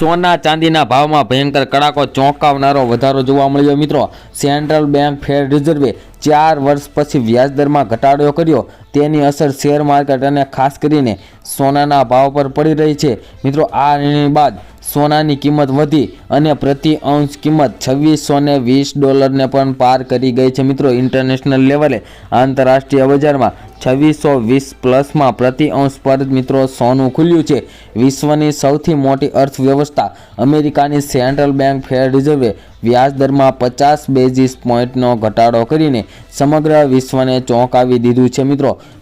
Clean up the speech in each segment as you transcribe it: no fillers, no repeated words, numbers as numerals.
સોના ચાંદીના ભાવમાં ભયંકર કડાકો ચોંકાવનારો વધારો જોવા મળ્યો મિત્રો। સેન્ટ્રલ બેંક ફેડ રિઝર્વે 4 વર્ષ પછી વ્યાજદરમાં ઘટાડો કર્યો, તેની અસર શેર માર્કેટ અને ખાસ કરીને સોનાના ભાવ પર પડી રહી છે મિત્રો। આ નિર્ણય બાદ સોનાની કિંમત વધી અને પ્રતિ અંશ કિંમત $2620 પણ પાર કરી ગઈ છે મિત્રો। ઇન્ટરનેશનલ લેવલે આંતરરાષ્ટ્રીય બજારમાં 2620 પ્લસમાં પ્રતિ અંશ પર મિત્રો સોનું ખુલ્યું છે। વિશ્વની સૌથી મોટી અર્થવ્યવસ્થા અમેરિકાની સેન્ટ્રલ બેંક ફેડ રિઝર્વે વ્યાજદરમાં 50 બેઝિસ પોઈન્ટનો ઘટાડો કરીને સમગ્ર વિશ્વને ચોંકાવી દીધું છે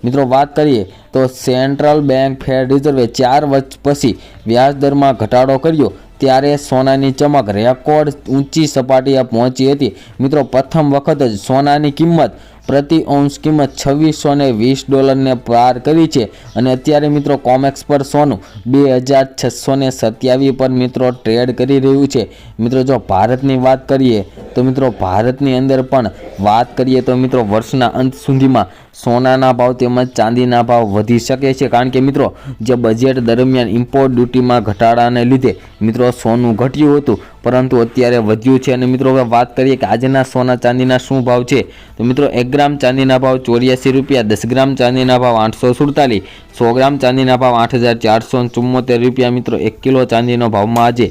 મિત્રો વાત કરીએ તો સેન્ટ્રલ બેંક ફેડ રિઝર્વે 4 વર્ષ પછી વ્યાજદરમાં ઘટાડો કર્યો ત્યારે સોનાની ચમક રેકોર્ડ ઊંચી સપાટીએ પહોંચી હતી મિત્રો। પ્રથમ વખત જ સોનાની કિંમત પ્રતિ અંશ કિંમત $2620 ને પાર કરી છે અને અત્યારે મિત્રો કોમેક્સ પર સોનું 2627 પર મિત્રો ટ્રેડ કરી રહ્યું છે મિત્રો। જો ભારતની વાત કરીએ તો મિત્રો ભારતની અંદર પણ વાત કરીએ તો મિત્રો વર્ષના અંત સુધીમાં સોનાના ભાવ તેમજ ચાંદીના ભાવ વધી શકે છે, કારણ કે મિત્રો જે બજેટ દરમિયાન ઇમ્પોર્ટ ડ્યુટીમાં ઘટાડાને લીધે મિત્રો સોનું ઘટ્યું હતું પરંતુ અત્યારે વધ્યું છે। અને મિત્રો હવે વાત કરીએ કે આજના સોના ચાંદીના શું ભાવ છે તો મિત્રો 1 ગ્રામ ચાંદીના ભાવ ₹84, 10 ગ્રામ ચાંદીના ભાવ $847, 100 ગ્રામ ચાંદીના ભાવ $8474 મિત્રો। 1 કિલો ચાંદીનો ભાવમાં આજે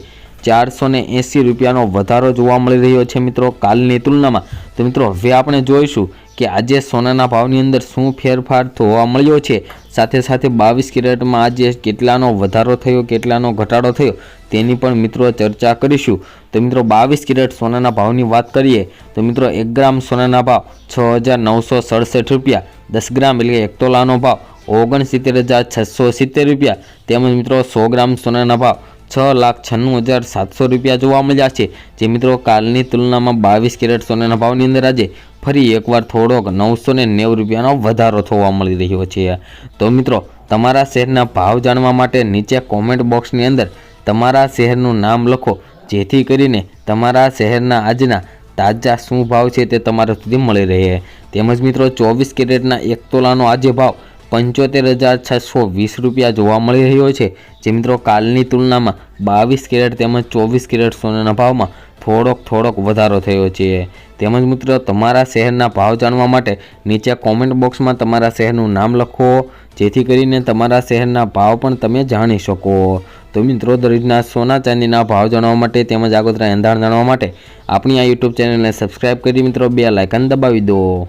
₹480નો વધારો જોવા મળી રહ્યો છે મિત્રો કાલની તુલનામાં। તો મિત્રો હવે આપણે જોઈશું કે આજે સોનાના ભાવની અંદર શું ફેરફાર જોવા મળ્યો છે, સાથે સાથે 22 કેરેટમાં આજે કેટલાનો વધારો થયો, કેટલાનો ઘટાડો થયો તેની પણ મિત્રો ચર્ચા કરીશું। તો મિત્રો 22 કેરેટ સોનાના ભાવની વાત કરીએ તો મિત્રો 1 ગ્રામ સોનાના ભાવ ₹6967, 10 ગ્રામ એટલે 1 તોલાનો ભાવ ₹69,670 તેમજ મિત્રો 100 ગ્રામ સોનાના ભાવ ₹6,96,700 જોવા મળ્યા છે, જે મિત્રો કાલની તુલનામાં 22 કેરેટ સોનાના ભાવની અંદર આજે ફરી એકવાર થોડોક ₹990નો વધારો થવા મળી રહ્યો છે। તો મિત્રો તમારા શહેરના ભાવ જાણવા માટે નીચે કોમેન્ટ બોક્સની અંદર તમારા શહેરનું નામ લખો, જેથી કરીને તમારા શહેરના આજના તાજા શું ભાવ છે તે તમારા સુધી મળી રહે। તેમજ મિત્રો 24 કેરેટના 1 તોલાનો આજે ભાવ ₹75,620 જોવા મળી રહ્યો છે, જે મિત્રો કાલની તુલનામાં 22 કેરેટ તેમજ 24 કેરેટ સોનાના ભાવમાં થોડોક વધારો થયો છે। તેમજ મિત્રો તમારા શહેરના ભાવ જાણવા માટે નીચે કોમેન્ટ બોક્સમાં તમારા શહેરનું નામ લખો, જેથી કરીને તમારા શહેરના ભાવ પણ તમે જાણી શકો। તો મિત્રો દરરોજના સોના ચાંદીના ભાવ જાણવા માટે તેમજ આગોતરા એંધાણ જાણવા માટે આપણી આ યુટ્યુબ ચેનલને સબસ્ક્રાઈબ કરી મિત્રો બેલ આઇકન દબાવી દો।